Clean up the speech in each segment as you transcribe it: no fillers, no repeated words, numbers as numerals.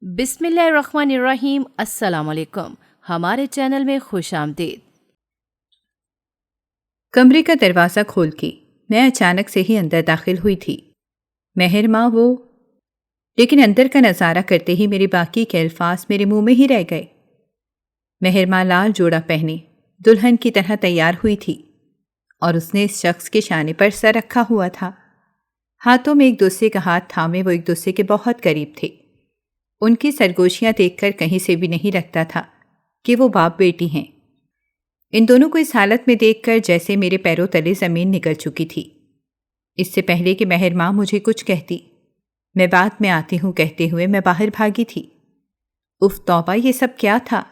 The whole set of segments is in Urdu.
بسم اللہ الرحمن الرحیم۔ السلام علیکم، ہمارے چینل میں خوش آمدید۔ کمرے کا دروازہ کھول کے میں اچانک سے ہی اندر داخل ہوئی تھی۔ مہر ماں وہ، لیکن اندر کا نظارہ کرتے ہی میرے باقی کے الفاظ میرے منہ میں ہی رہ گئے۔ مہر ماں لال جوڑا پہنے دلہن کی طرح تیار ہوئی تھی اور اس نے اس شخص کے شانے پر سر رکھا ہوا تھا۔ ہاتھوں میں ایک دوسرے کا ہاتھ تھامے وہ ایک دوسرے کے بہت قریب تھے۔ ان کی سرگوشیاں دیکھ کر کہیں سے بھی نہیں لگتا تھا کہ وہ باپ بیٹی ہیں۔ ان دونوں کو اس حالت میں دیکھ کر جیسے میرے پیروں تلے زمین نکل چکی تھی۔ اس سے پہلے کہ مہر ماں مجھے کچھ کہتی، میں بعد میں آتی ہوں کہتے ہوئے میں باہر بھاگی تھی۔ اف توبہ، یہ سب کیا تھا؟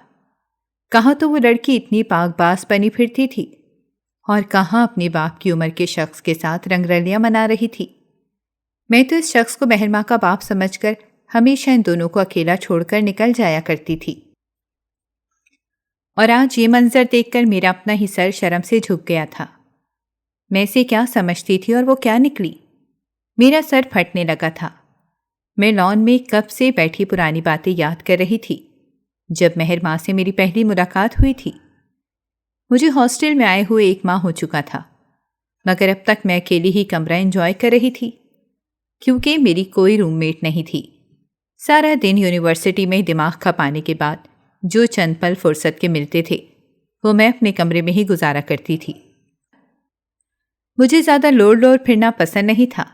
کہاں تو وہ لڑکی اتنی پاک باز بنی پھرتی تھی اور کہاں اپنے باپ کی عمر کے شخص کے ساتھ رنگ رلیاں منا رہی تھی۔ میں تو اس شخص کو مہر ماں کا باپ سمجھ کر ہمیشہ ان دونوں کو اکیلا چھوڑ کر نکل جایا کرتی تھی، اور آج یہ منظر دیکھ کر میرا اپنا ہی سر شرم سے جھک گیا تھا۔ میں اسے کیا سمجھتی تھی اور وہ کیا نکلی؟ میرا سر پھٹنے لگا تھا۔ میں لان میں کب سے بیٹھی پرانی باتیں یاد کر رہی تھی جب مہر ماں سے میری پہلی ملاقات ہوئی تھی۔ مجھے ہاسٹل میں آئے ہوئے 1 ماہ ہو چکا تھا، مگر اب تک میں اکیلی ہی کمرہ انجوائے کر رہی تھی کیونکہ میری کوئی روم میٹ نہیں تھی۔ سارا دن یونیورسٹی میں دماغ کھپانے کے بعد جو چند پل فرصت کے ملتے تھے وہ میں اپنے کمرے میں ہی گزارا کرتی تھی۔ مجھے زیادہ لوڑ پھرنا پسند نہیں تھا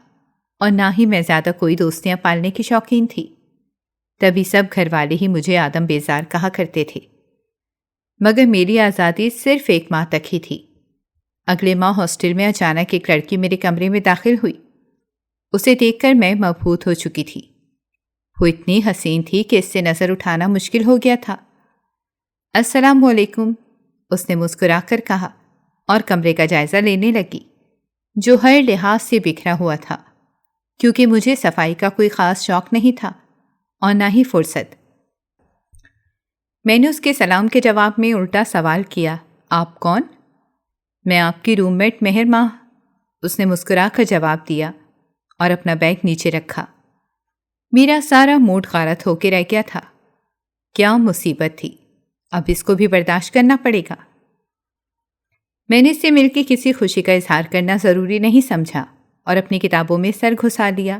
اور نہ ہی میں زیادہ کوئی دوستیاں پالنے کی شوقین تھی، تبھی سب گھر والے ہی مجھے آدم بیزار کہا کرتے تھے۔ مگر میری آزادی صرف 1 ماہ تک ہی تھی۔ اگلے ماہ ہاسٹل میں اچانک ایک لڑکی میرے کمرے میں داخل ہوئی۔ اسے دیکھ کر میں مبہوت ہو چکی تھی۔ وہ اتنی حسین تھی کہ اس سے نظر اٹھانا مشکل ہو گیا تھا۔ السلام علیکم، اس نے مسکرا کر کہا اور کمرے کا جائزہ لینے لگی جو ہر لحاظ سے بکھرا ہوا تھا، کیونکہ مجھے صفائی کا کوئی خاص شوق نہیں تھا اور نہ ہی فرصت۔ میں نے اس کے سلام کے جواب میں الٹا سوال کیا، آپ کون؟ میں آپ کی روم میٹ مہر ماں، اس نے مسکرا کر جواب دیا اور اپنا بیگ نیچے رکھا۔ میرا سارا موڈ غارت ہو کے رہ گیا تھا۔ کیا مصیبت تھی، اب اس کو بھی برداشت کرنا پڑے گا۔ میں نے اس سے مل کے کسی خوشی کا اظہار کرنا ضروری نہیں سمجھا اور اپنی کتابوں میں سر گھسا لیا۔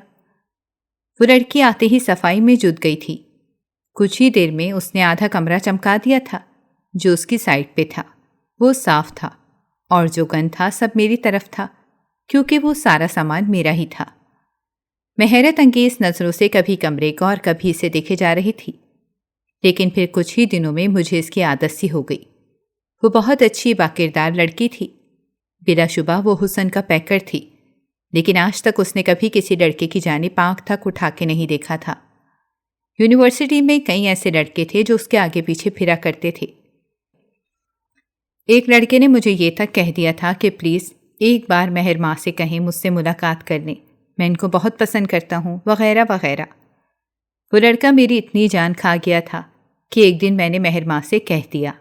وہ لڑکی آتے ہی صفائی میں جت گئی تھی۔ کچھ ہی دیر میں اس نے آدھا کمرہ چمکا دیا تھا جو اس کی سائڈ پہ تھا۔ وہ صاف تھا اور جو گند تھا سب میری طرف تھا کیونکہ وہ سارا سامان میرا ہی تھا۔ میں حیرت انگیز نظروں سے کبھی کمرے کو اور کبھی اسے دیکھے جا رہی تھی، لیکن پھر کچھ ہی دنوں میں مجھے اس کی عادت سی ہو گئی۔ وہ بہت اچھی باکردار لڑکی تھی، بلا شبہ وہ حسن کا پیکر تھی، لیکن آج تک اس نے کبھی کسی لڑکے کی جانب آنکھ تک اٹھا کے نہیں دیکھا تھا۔ یونیورسٹی میں کئی ایسے لڑکے تھے جو اس کے آگے پیچھے پھرا کرتے تھے۔ ایک لڑکے نے مجھے یہ تک کہہ دیا تھا کہ پلیز ایک بار مہر ماں سے کہیں مجھ سے ملاقات کر لیں، میں ان کو بہت پسند کرتا ہوں، وغیرہ وغیرہ۔ وہ لڑکا میری اتنی جان کھا گیا تھا کہ ایک دن میں نے مہر ماں سے کہہ دیا،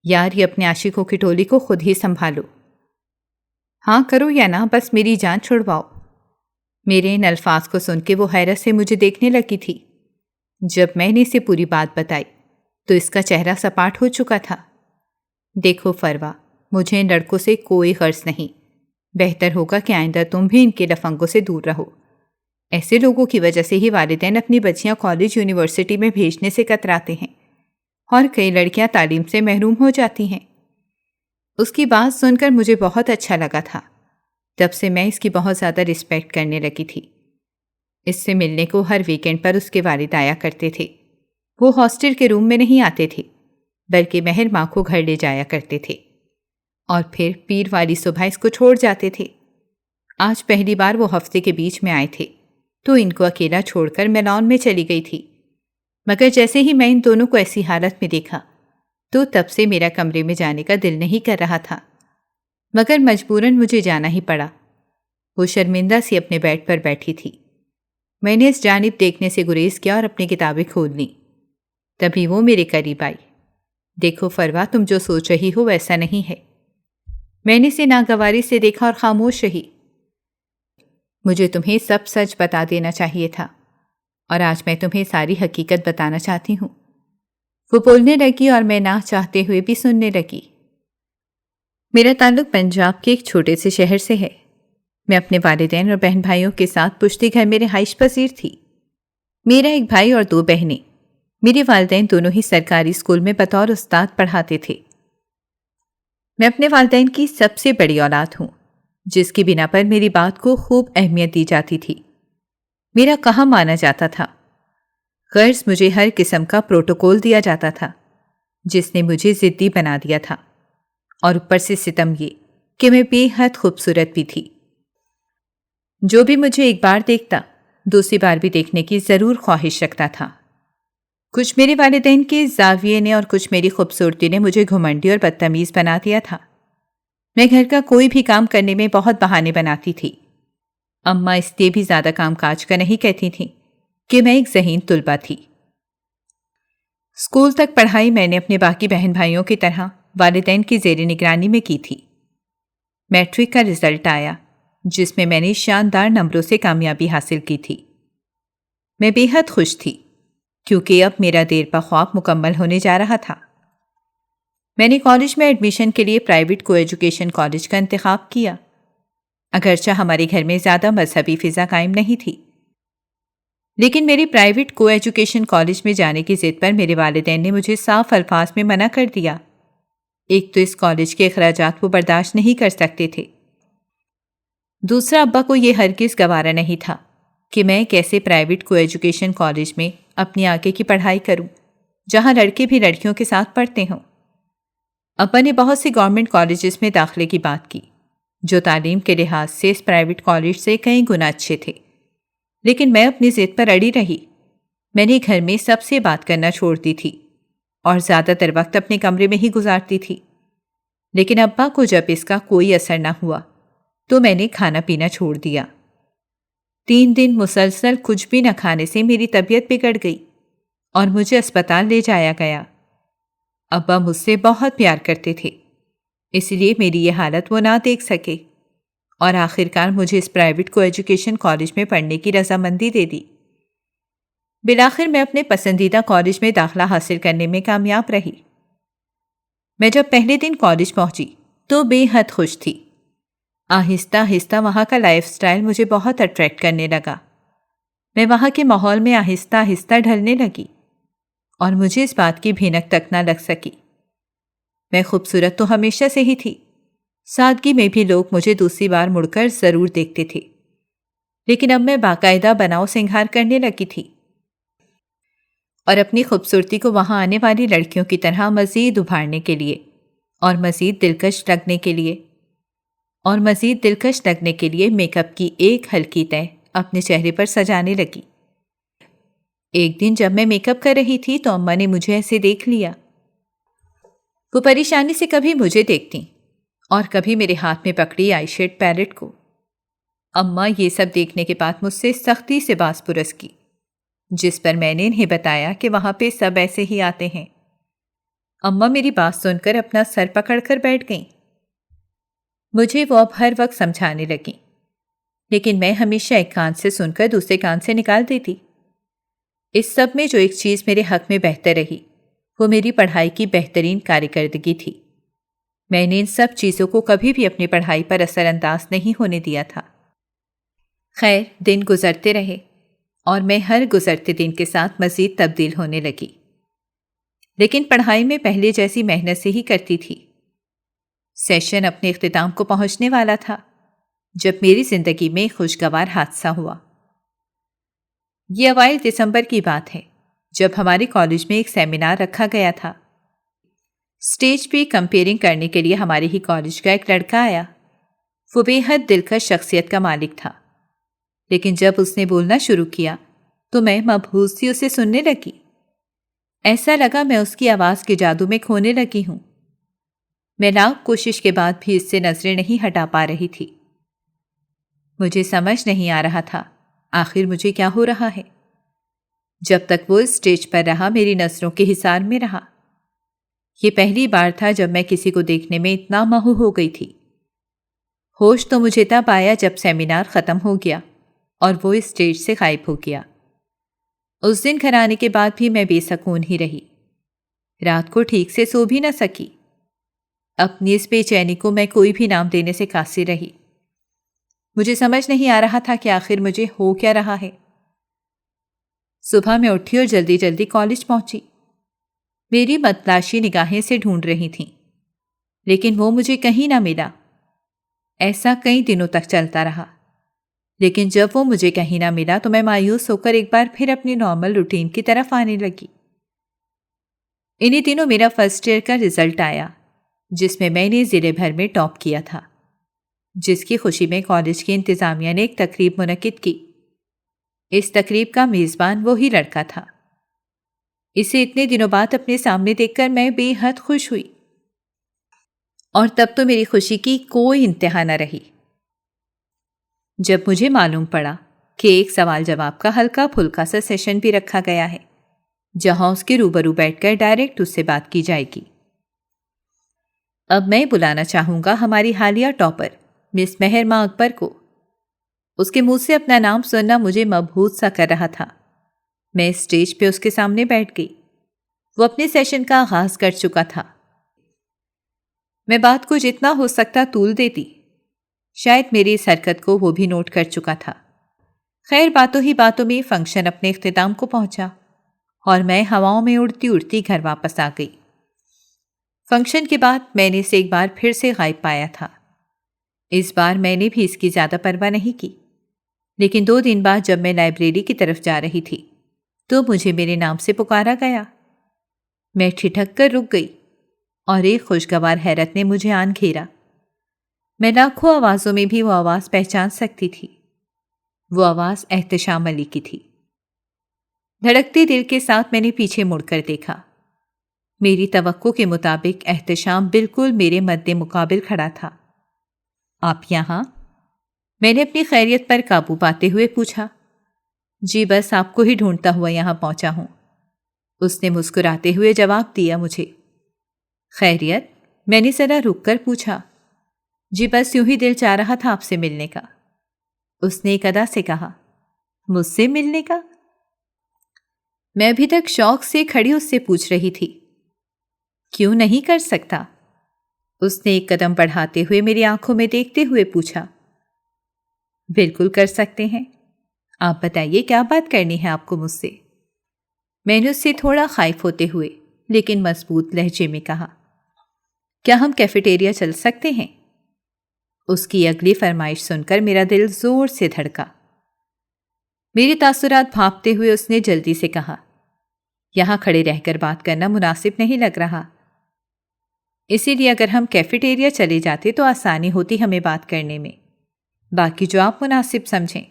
یار یہ اپنے عاشقوں کی ٹولی کو خود ہی سنبھالو، ہاں کرو یا نہ، بس میری جان چھڑواؤ۔ میرے ان الفاظ کو سن کے وہ حیرت سے مجھے دیکھنے لگی تھی۔ جب میں نے اسے پوری بات بتائی تو اس کا چہرہ سپاٹ ہو چکا تھا۔ دیکھو فروا، مجھے ان لڑکوں سے کوئی غرض نہیں، بہتر ہوگا کہ آئندہ تم بھی ان کے لفنگوں سے دور رہو۔ ایسے لوگوں کی وجہ سے ہی والدین اپنی بچیاں کالج یونیورسٹی میں بھیجنے سے کتراتے ہیں اور کئی لڑکیاں تعلیم سے محروم ہو جاتی ہیں۔ اس کی بات سن کر مجھے بہت اچھا لگا تھا۔ تب سے میں اس کی بہت زیادہ رسپیکٹ کرنے لگی تھی۔ اس سے ملنے کو ہر ویکنڈ پر اس کے والد آیا کرتے تھے۔ وہ ہاسٹل کے روم میں نہیں آتے تھے بلکہ مہر ماں کو گھر لے جایا کرتے تھے اور پھر پیر والی صبح اس کو چھوڑ جاتے تھے۔ آج پہلی بار وہ ہفتے کے بیچ میں آئے تھے تو ان کو اکیلا چھوڑ کر میں لان میں چلی گئی تھی، مگر جیسے ہی میں ان دونوں کو ایسی حالت میں دیکھا تو تب سے میرا کمرے میں جانے کا دل نہیں کر رہا تھا، مگر مجبوراً مجھے جانا ہی پڑا۔ وہ شرمندہ سی اپنے بیڈ پر بیٹھی تھی۔ میں نے اس جانب دیکھنے سے گریز کیا اور اپنی کتابیں کھول لیں۔ تبھی وہ میرے قریب آئی۔ دیکھو فروا، تم جو سوچ رہی ہو ویسا نہیں ہے۔ میں نے اسے ناگواری سے دیکھا اور خاموش رہی۔ مجھے تمہیں سب سچ بتا دینا چاہیے تھا، اور آج میں تمہیں ساری حقیقت بتانا چاہتی ہوں۔ وہ بولنے لگی اور میں نہ چاہتے ہوئے بھی سننے لگی۔ میرا تعلق پنجاب کے ایک چھوٹے سے شہر سے ہے۔ میں اپنے والدین اور بہن بھائیوں کے ساتھ پشتی گھر میں رہائش پذیر تھی۔ میرا ایک بھائی اور 2 بہنیں۔ میرے والدین دونوں ہی سرکاری اسکول میں بطور استاد پڑھاتے تھے۔ میں اپنے والدین کی سب سے بڑی اولاد ہوں، جس کی بنا پر میری بات کو خوب اہمیت دی جاتی تھی۔ میرا کہا مانا جاتا تھا۔ غرض مجھے ہر قسم کا پروٹوکول دیا جاتا تھا، جس نے مجھے ضدی بنا دیا تھا، اور اوپر سے ستم یہ کہ میں بے حد خوبصورت بھی تھی۔ جو بھی مجھے ایک بار دیکھتا، دوسری بار بھی دیکھنے کی ضرور خواہش رکھتا تھا۔ کچھ میرے والدین کے زاویے نے اور کچھ میری خوبصورتی نے مجھے گھمنڈی اور بدتمیز بنا دیا تھا۔ میں گھر کا کوئی بھی کام کرنے میں بہت بہانے بناتی تھی۔ اماں اس لیے بھی زیادہ کام کاج کا نہیں کہتی تھیں کہ میں ایک ذہین طلبہ تھی۔ اسکول تک پڑھائی میں نے اپنے باقی بہن بھائیوں کی طرح والدین کی زیر نگرانی میں کی تھی۔ میٹرک کا رزلٹ آیا، جس میں نے شاندار نمبروں سے کامیابی حاصل کی تھی۔ میں بے حد خوش تھی، کیونکہ اب میرا دیر پا خواب مکمل ہونے جا رہا تھا۔ میں نے کالج میں ایڈمیشن کے لیے پرائیویٹ کو ایجوکیشن کالج کا انتخاب کیا، اگرچہ ہمارے گھر میں زیادہ مذہبی فضا قائم نہیں تھی، لیکن میری پرائیویٹ کو ایجوکیشن کالج میں جانے کی ضد پر میرے والدین نے مجھے صاف الفاظ میں منع کر دیا۔ ایک تو اس کالج کے اخراجات وہ برداشت نہیں کر سکتے تھے، دوسرا ابا کو یہ ہرگز گوارا نہیں تھا کہ میں کیسے پرائیویٹ کو ایجوکیشن کالج میں اپنی آگے کی پڑھائی کروں، جہاں لڑکے بھی لڑکیوں کے ساتھ پڑھتے ہوں۔ ابا نے بہت سی گورنمنٹ کالجز میں داخلے کی بات کی، جو تعلیم کے لحاظ سے اس پرائیویٹ کالج سے کئی گنا اچھے تھے، لیکن میں اپنی ضد پر اڑی رہی۔ میں نے گھر میں سب سے بات کرنا چھوڑ دی تھی اور زیادہ تر وقت اپنے کمرے میں ہی گزارتی تھی، لیکن ابا کو جب اس کا کوئی اثر نہ ہوا تو میں نے کھانا پینا چھوڑ دیا۔ 3 دن مسلسل کچھ بھی نہ کھانے سے میری طبیعت بگڑ گئی اور مجھے اسپتال لے جایا گیا۔ ابا مجھ سے بہت پیار کرتے تھے، اس لیے میری یہ حالت وہ نہ دیکھ سکے اور آخرکار مجھے اس پرائیویٹ کو ایجوکیشن کالج میں پڑھنے کی رضامندی دے دی۔ بالآخر میں اپنے پسندیدہ کالج میں داخلہ حاصل کرنے میں کامیاب رہی۔ میں جب پہلے دن کالج پہنچی تو بے حد خوش تھی۔ آہستہ آہستہ وہاں کا لائف سٹائل مجھے بہت اٹریکٹ کرنے لگا۔ میں وہاں کے ماحول میں آہستہ آہستہ ڈھلنے لگی اور مجھے اس بات کی بھینک تک نہ لگ سکی۔ میں خوبصورت تو ہمیشہ سے ہی تھی، سادگی میں بھی لوگ مجھے دوسری بار مڑ کر ضرور دیکھتے تھے، لیکن اب میں باقاعدہ بناؤ سنگھار کرنے لگی تھی اور اپنی خوبصورتی کو وہاں آنے والی لڑکیوں کی طرح مزید ابھارنے کے لیے اور مزید دلکش لگنے کے لیے میک اپ کی ایک ہلکی تہ اپنے چہرے پر سجانے لگی۔ ایک دن جب میں میک اپ کر رہی تھی تو اماں نے مجھے ایسے دیکھ لیا۔ وہ پریشانی سے کبھی مجھے دیکھتی اور کبھی میرے ہاتھ میں پکڑی آئی شیڈ پیلٹ کو۔ اماں یہ سب دیکھنے کے بعد مجھ سے سختی سے باز پرس کی، جس پر میں نے انہیں بتایا کہ وہاں پہ سب ایسے ہی آتے ہیں۔ اماں میری بات سن کر اپنا سر پکڑ کر بیٹھ گئیں۔ مجھے وہ اب ہر وقت سمجھانے لگیں، لیکن میں ہمیشہ ایک کان سے سن کر دوسرے کان سے نکال دیتی۔ اس سب میں جو ایک چیز میرے حق میں بہتر رہی وہ میری پڑھائی کی بہترین کارکردگی تھی۔ میں نے ان سب چیزوں کو کبھی بھی اپنی پڑھائی پر اثر انداز نہیں ہونے دیا تھا۔ خیر، دن گزرتے رہے اور میں ہر گزرتے دن کے ساتھ مزید تبدیل ہونے لگی، لیکن پڑھائی میں پہلے جیسی محنت سے ہی کرتی تھی۔ سیشن اپنے اختتام کو پہنچنے والا تھا جب میری زندگی میں خوشگوار حادثہ ہوا۔ یہ اوائل دسمبر کی بات ہے، جب ہمارے کالج میں ایک سیمینار رکھا گیا تھا۔ اسٹیج پہ کمپیئرنگ کرنے کے لیے ہمارے ہی کالج کا ایک لڑکا آیا۔ وہ بے حد دلکش شخصیت کا مالک تھا، لیکن جب اس نے بولنا شروع کیا تو میں مبہوت سی اسے سننے لگی۔ ایسا لگا میں اس کی آواز کے جادو میں کھونے لگی ہوں۔ میں لاکھ کوشش کے بعد بھی اس سے نظریں نہیں ہٹا پا رہی تھی۔ مجھے سمجھ نہیں آ رہا تھا آخر مجھے کیا ہو رہا ہے۔ جب تک وہ اسٹیج پر رہا میری نظروں کے حصار میں رہا۔ یہ پہلی بار تھا جب میں کسی کو دیکھنے میں اتنا مہو ہو گئی تھی۔ ہوش تو مجھے تب آیا جب سیمینار ختم ہو گیا اور وہ اسٹیج سے غائب ہو گیا۔ اس دن گھر آنے کے بعد بھی میں بے سکون ہی رہی۔ رات کو ٹھیک سے سو بھی نہ سکی۔ اپنی اس بے چینی کو میں کوئی بھی نام دینے سے قاصر رہی۔ مجھے سمجھ نہیں آ رہا تھا کہ آخر مجھے ہو کیا رہا ہے۔ صبح میں اٹھی اور جلدی جلدی کالج پہنچی۔ میری متلاشی نگاہیں سے ڈھونڈ رہی تھیں، لیکن وہ مجھے کہیں نہ ملا۔ ایسا کئی دنوں تک چلتا رہا، لیکن جب وہ مجھے کہیں نہ ملا تو میں مایوس ہو کر ایک بار پھر اپنی نارمل روٹین کی طرف آنے لگی۔ انہی دنوں میرا فرسٹ ایئر کا رزلٹ آیا، جس میں نے ضلع بھر میں ٹاپ کیا تھا، جس کی خوشی میں کالج کی انتظامیہ نے ایک تقریب منعقد کی۔ اس تقریب کا میزبان وہی لڑکا تھا۔ اسے اتنے دنوں بعد اپنے سامنے دیکھ کر میں بے حد خوش ہوئی، اور تب تو میری خوشی کی کوئی انتہا نہ رہی جب مجھے معلوم پڑا کہ ایک سوال جواب کا ہلکا پھلکا سا سیشن بھی رکھا گیا ہے، جہاں اس کے روبرو بیٹھ کر ڈائریکٹ اس سے بات کی جائے گی۔ اب میں بلانا چاہوں گا ہماری حالیہ ٹاپر مس مہرماں اکبر کو۔ اس کے منہ سے اپنا نام سننا مجھے مبہوت سا کر رہا تھا۔ میں اسٹیج پہ اس کے سامنے بیٹھ گئی۔ وہ اپنے سیشن کا آغاز کر چکا تھا۔ میں بات کو جتنا ہو سکتا طول دیتی، شاید میری اس حرکت کو وہ بھی نوٹ کر چکا تھا۔ خیر، باتوں ہی باتوں میں فنکشن اپنے اختتام کو پہنچا اور میں ہواؤں میں اڑتی اڑتی گھر واپس آ گئی۔ فنکشن کے بعد میں نے اسے ایک بار پھر سے غائب پایا تھا۔ اس بار میں نے بھی اس کی زیادہ پرواہ نہیں کی، لیکن 2 دن بعد جب میں لائبریری کی طرف جا رہی تھی تو مجھے میرے نام سے پکارا گیا۔ میں ٹھٹک کر رک گئی اور ایک خوشگوار حیرت نے مجھے آن گھیرا۔ میں لاکھوں آوازوں میں بھی وہ آواز پہچان سکتی تھی۔ وہ آواز احتشام علی کی تھی۔ دھڑکتے دل کے ساتھ میں نے پیچھے مڑ کر دیکھا۔ میری توقع کے مطابق احتشام بالکل میرے مد مقابل کھڑا تھا۔ آپ یہاں؟ میں نے اپنی خیریت پر قابو پاتے ہوئے پوچھا۔ جی بس آپ کو ہی ڈھونڈتا ہوا یہاں پہنچا ہوں، اس نے مسکراتے ہوئے جواب دیا مجھے۔ خیریت؟ میں نے ذرا رک کر پوچھا۔ جی بس یوں ہی دل چاہ رہا تھا آپ سے ملنے کا، اس نے ایک ادا سے کہا۔ مجھ سے ملنے کا؟ میں ابھی تک شوق سے کھڑی اس سے پوچھ رہی تھی۔ کیوں نہیں کر سکتا؟ اس نے ایک قدم بڑھاتے ہوئے میری آنکھوں میں دیکھتے ہوئے پوچھا۔ بالکل کر سکتے ہیں، آپ بتائیے کیا بات کرنی ہے آپ کو مجھ سے؟ میں نے اس سے تھوڑا خائف ہوتے ہوئے لیکن مضبوط لہجے میں کہا۔ کیا ہم کیفیٹیریا چل سکتے ہیں؟ اس کی اگلی فرمائش سن کر میرا دل زور سے دھڑکا۔ میرے تاثرات بھانپتے ہوئے اس نے جلدی سے کہا، یہاں کھڑے رہ کر بات کرنا مناسب نہیں لگ رہا، اسی لیے اگر ہم کیفیٹیریا چلے جاتے تو آسانی ہوتی ہمیں بات کرنے میں، باقی جو آپ مناسب سمجھیں۔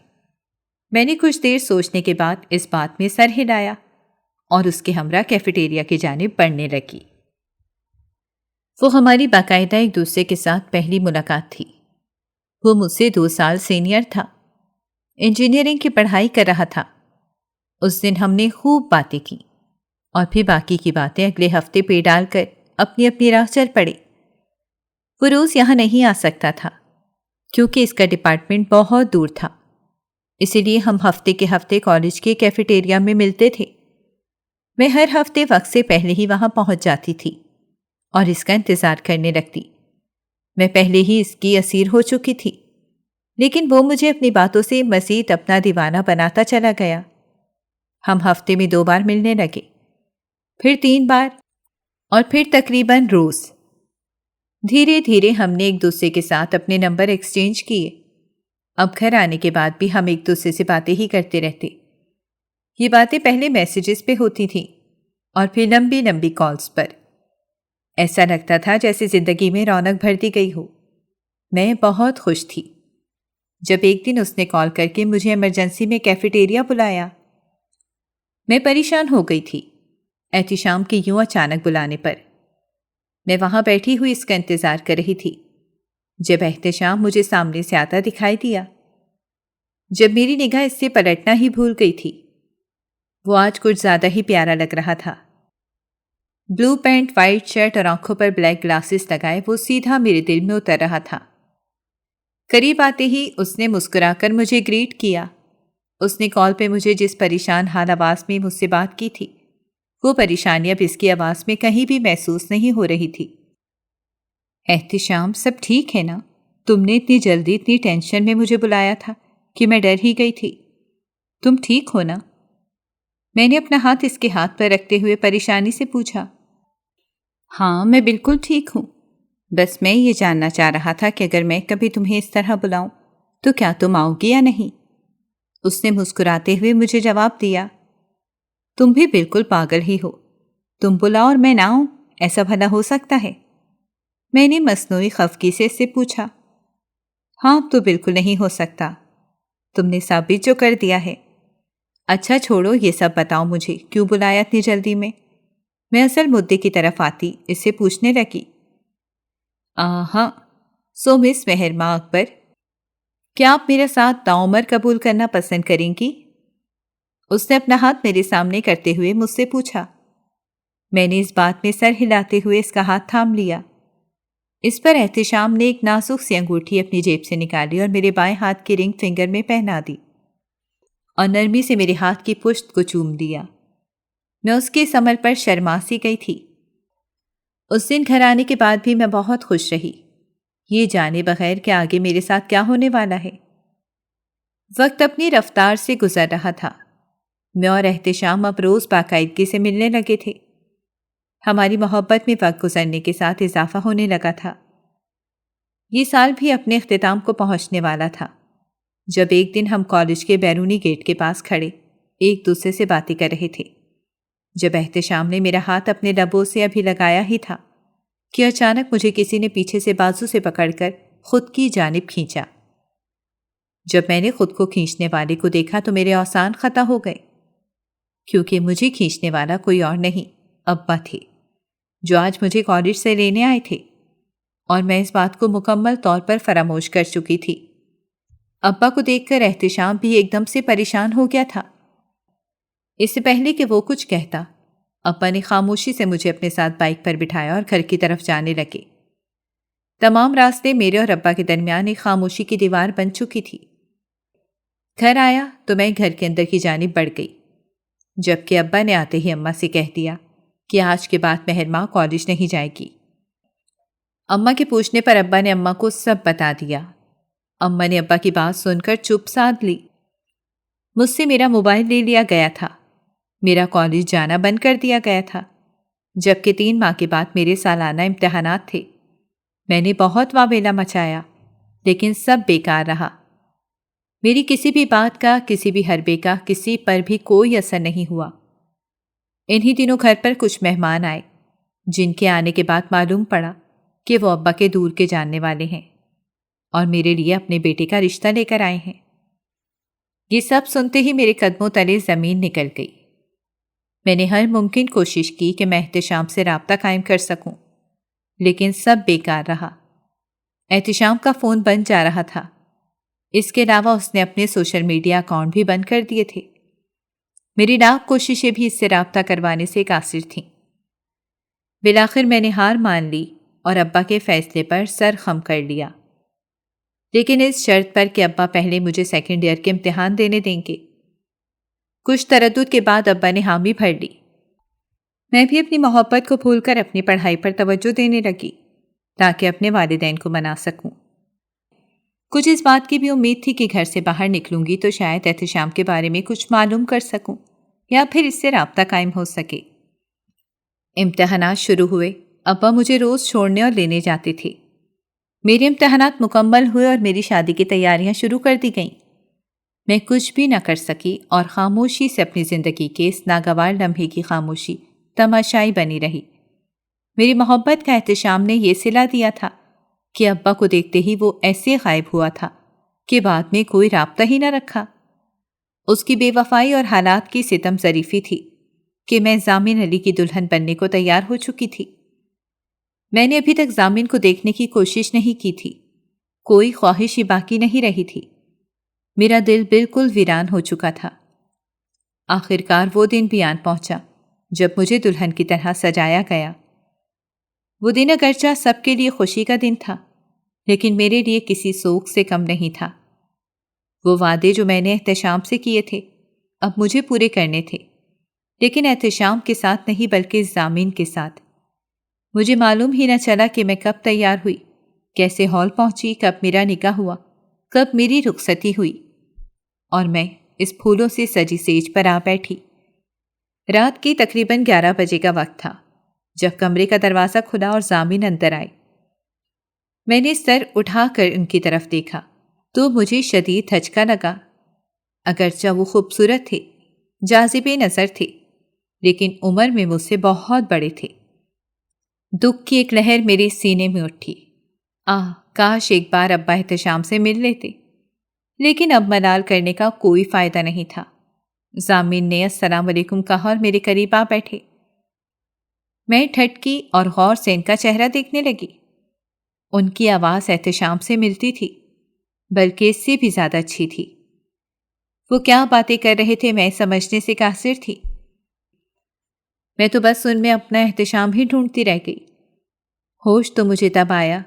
میں نے کچھ دیر سوچنے کے بعد اس بات میں سر ہلایا اور اس کے ہمراہ کیفیٹیریا کی جانب بڑھنے لگی۔ وہ ہماری باقاعدہ ایک دوسرے کے ساتھ پہلی ملاقات تھی۔ وہ مجھ سے 2 سال سینئر تھا، انجینئرنگ کی پڑھائی کر رہا تھا۔ اس دن ہم نے خوب باتیں کی اور پھر باقی کی باتیں اگلے ہفتے پہ ڈال کر اپنی اپنی راہ چل پڑے۔ وہ روز یہاں نہیں آ سکتا تھا کیونکہ اس کا ڈپارٹمنٹ بہت دور تھا، اسی لیے ہم ہفتے کے ہفتے کالج کے کیفیٹیریا میں ملتے تھے۔ میں ہر ہفتے وقت سے پہلے ہی وہاں پہنچ جاتی تھی اور اس کا انتظار کرنے لگتی۔ میں پہلے ہی اس کی اسیر ہو چکی تھی، لیکن وہ مجھے اپنی باتوں سے مزید اپنا دیوانہ بناتا چلا گیا۔ ہم ہفتے میں 2 بار ملنے لگے، پھر 3 بار اور پھر تقریباً روز۔ دھیرے دھیرے ہم نے ایک دوسرے کے ساتھ اپنے نمبر ایکسچینج کیے۔ اب گھر آنے کے بعد بھی ہم ایک دوسرے سے باتیں ہی کرتے رہتے۔ یہ باتیں پہلے میسیجز پہ ہوتی تھیں اور پھر لمبی لمبی کالز پر۔ ایسا لگتا تھا جیسے زندگی میں رونق بھر دی گئی ہو۔ میں بہت خوش تھی جب ایک دن اس نے کال کر کے مجھے ایمرجنسی میں کیفیٹیریا بلایا۔ میں پریشان ہو گئی تھی احتشام کے یوں اچانک بلانے پر۔ میں وہاں بیٹھی ہوئی اس کا انتظار کر رہی تھی جب احتشام مجھے سامنے سے آتا دکھائی دیا۔ جب میری نگاہ اس سے پلٹنا ہی بھول گئی تھی، وہ آج کچھ زیادہ ہی پیارا لگ رہا تھا۔ بلو پینٹ، وائٹ شرٹ اور آنکھوں پر بلیک گلاسز لگائے وہ سیدھا میرے دل میں اتر رہا تھا۔ قریب آتے ہی اس نے مسکرا کر مجھے گریٹ کیا۔ اس نے کال پہ مجھے جس پریشان حال آواز میں مجھ سے بات کی تھی وہ پریشانی اب اس کی آواز میں کہیں بھی محسوس نہیں ہو رہی تھی۔ احتشام، سب ٹھیک ہے نا؟ تم نے اتنی جلدی اتنی ٹینشن میں مجھے بلایا تھا کہ میں ڈر ہی گئی تھی۔ تم ٹھیک ہو نا؟ میں نے اپنا ہاتھ اس کے ہاتھ پر رکھتے ہوئے پریشانی سے پوچھا۔ ہاں، میں بالکل ٹھیک ہوں، بس میں یہ جاننا چاہ رہا تھا کہ اگر میں کبھی تمہیں اس طرح بلاؤں تو کیا تم آؤ گی یا نہیں؟ اس نے مسکراتے ہوئے مجھے جواب دیا، تم بھی بالکل پاگل ہی ہو، تم بلاؤ اور میں نہ آؤں، ایسا بھلا ہو سکتا ہے؟ میں نے مصنوعی خفگی سے اس سے پوچھا۔ ہاں، اب تو بالکل نہیں ہو سکتا، تم نے ثابت جو کر دیا ہے۔ اچھا چھوڑو، یہ سب بتاؤ مجھے کیوں بلایا اتنی جلدی میں؟ میں اصل مدعے کی طرف آتی اس سے پوچھنے لگی۔ ہاں، سو مس مہرماں اکبر، کیا آپ میرے ساتھ تعمر قبول کرنا پسند کریں گی؟ اس نے اپنا ہاتھ میرے سامنے کرتے ہوئے مجھ سے پوچھا۔ میں نے اس بات میں سر ہلاتے ہوئے اس کا ہاتھ تھام لیا۔ اس پر احتشام نے ایک نازک سی انگوٹھی اپنی جیب سے نکالی اور میرے بائیں ہاتھ کے رنگ فنگر میں پہنا دی اور نرمی سے میرے ہاتھ کی پشت کو چوم دیا۔ میں اس کے عمل پر شرما سی گئی تھی۔ اس دن گھر آنے کے بعد بھی میں بہت خوش رہی، یہ جانے بغیر کہ آگے میرے ساتھ کیا ہونے والا ہے۔ وقت اپنی رفتار سے گزر رہا تھا۔ میں اور احتشام اب روز باقاعدگی سے ملنے لگے تھے۔ ہماری محبت میں وقت گزرنے کے ساتھ اضافہ ہونے لگا تھا۔ یہ سال بھی اپنے اختتام کو پہنچنے والا تھا جب ایک دن ہم کالج کے بیرونی گیٹ کے پاس کھڑے ایک دوسرے سے باتیں کر رہے تھے، جب احتشام نے میرا ہاتھ اپنے لبوں سے ابھی لگایا ہی تھا کہ اچانک مجھے کسی نے پیچھے سے بازو سے پکڑ کر خود کی جانب کھینچا۔ جب میں نے خود کو کھینچنے والے کو دیکھا تو میرے اوزان خطا ہو گئے، کیونکہ مجھے کھینچنے والا کوئی اور نہیں، ابا تھے، جو آج مجھے کالج سے لینے آئے تھے، اور میں اس بات کو مکمل طور پر فراموش کر چکی تھی۔ ابا کو دیکھ کر احتشام بھی ایک دم سے پریشان ہو گیا تھا۔ اس سے پہلے کہ وہ کچھ کہتا، ابا نے خاموشی سے مجھے اپنے ساتھ بائک پر بٹھایا اور گھر کی طرف جانے لگے۔ تمام راستے میرے اور ابا کے درمیان ایک خاموشی کی دیوار بن چکی تھی۔ گھر آیا تو میں گھر کے اندر کی جانب بڑھ گئی، جبکہ ابا نے آتے ہی اماں سے کہہ دیا کہ آج کے بعد مہرماں کالج نہیں جائے گی۔ اماں کے پوچھنے پر ابا نے اماں کو سب بتا دیا۔ اماں نے ابا کی بات سن کر چپ سادھ لی۔ مجھ سے میرا موبائل لے لیا گیا تھا، میرا کالج جانا بند کر دیا گیا تھا، جبکہ 3 ماہ کے بعد میرے سالانہ امتحانات تھے۔ میں نے بہت واویلا مچایا، لیکن سب بیکار رہا۔ میری کسی بھی بات کا، کسی بھی حربے کا کسی پر بھی کوئی اثر نہیں ہوا۔ انہی دنوں گھر پر کچھ مہمان آئے، جن کے آنے کے بعد معلوم پڑا کہ وہ ابا کے دور کے جاننے والے ہیں اور میرے لیے اپنے بیٹے کا رشتہ لے کر آئے ہیں۔ یہ سب سنتے ہی میرے قدموں تلے زمین نکل گئی۔ میں نے ہر ممکن کوشش کی کہ میں احتشام سے رابطہ قائم کر سکوں، لیکن سب بیکار رہا۔ احتشام کا فون بند جا رہا تھا، اس کے علاوہ اس نے اپنے سوشل میڈیا اکاؤنٹ بھی بند کر دیے تھے۔ میری لاکھ کوششیں بھی اس سے رابطہ کروانے سے قاصر تھیں۔ بالآخر میں نے ہار مان لی اور ابا کے فیصلے پر سر خم کر لیا، لیکن اس شرط پر کہ ابا پہلے مجھے 2nd ایئر کے امتحان دینے دیں گے۔ کچھ تردد کے بعد ابا نے حامی بھر لی۔ میں بھی اپنی محبت کو بھول کر اپنی پڑھائی پر توجہ دینے لگی تاکہ اپنے والدین کو منا سکوں۔ کچھ اس بات کی بھی امید تھی کہ گھر سے باہر نکلوں گی تو شاید احتشام کے بارے میں کچھ معلوم کر سکوں یا پھر اس سے رابطہ قائم ہو سکے۔ امتحانات شروع ہوئے، ابا مجھے روز چھوڑنے اور لینے جاتے تھے۔ میرے امتحانات مکمل ہوئے اور میری شادی کی تیاریاں شروع کر دی گئیں۔ میں کچھ بھی نہ کر سکی اور خاموشی سے اپنی زندگی کے اس ناگوار لمحے کی خاموشی تماشائی بنی رہی۔ میری محبت کا احتشام نے یہ صلہ دیا تھا کہ ابا کو دیکھتے ہی وہ ایسے غائب ہوا تھا کہ بعد میں کوئی رابطہ ہی نہ رکھا۔ اس کی بے وفائی اور حالات کی ستم ظریفی تھی کہ میں ضامن علی کی دلہن بننے کو تیار ہو چکی تھی۔ میں نے ابھی تک ضامن کو دیکھنے کی کوشش نہیں کی تھی، کوئی خواہش ہی باقی نہیں رہی تھی۔ میرا دل بالکل ویران ہو چکا تھا۔ آخرکار وہ دن بھی آن پہنچا جب مجھے دلہن کی طرح سجایا گیا۔ وہ دن اگرچہ سب کے لیے خوشی کا دن تھا، لیکن میرے لیے کسی سوگ سے کم نہیں تھا۔ وہ وعدے جو میں نے احتشام سے کیے تھے اب مجھے پورے کرنے تھے، لیکن احتشام کے ساتھ نہیں بلکہ ضامین کے ساتھ۔ مجھے معلوم ہی نہ چلا کہ میں کب تیار ہوئی، کیسے ہال پہنچی، کب میرا نکاح ہوا، کب میری رخصتی ہوئی، اور میں اس پھولوں سے سجی سیج پر آ بیٹھی۔ رات کی تقریباً 11 بجے کا وقت تھا جب کمرے کا دروازہ کھلا اور ضامین اندر آئے۔ میں نے سر اٹھا کر ان کی طرف دیکھا تو مجھے شدید دھچکا لگا۔ اگرچہ وہ خوبصورت تھے، جاذب نظر تھے، لیکن عمر میں مجھ سے بہت بڑے تھے۔ دکھ کی ایک لہر میرے سینے میں اٹھی۔ کاش ایک بار ابا احتشام سے مل لیتے، لیکن اب ملال کرنے کا کوئی فائدہ نہیں تھا۔ ضامین نے السلام علیکم کہا اور میرے قریب آ بیٹھے۔ میں ٹھٹکی اور غور سے ان کا چہرہ دیکھنے لگی۔ ان کی آواز احتشام سے ملتی تھی، بلکہ اس سے بھی زیادہ اچھی تھی۔ وہ کیا باتیں کر رہے تھے میں سمجھنے سے قاصر تھی۔ میں تو بس ان میں اپنا احتشام ہی ڈھونڈتی رہ گئی۔ ہوش تو مجھے تب آیا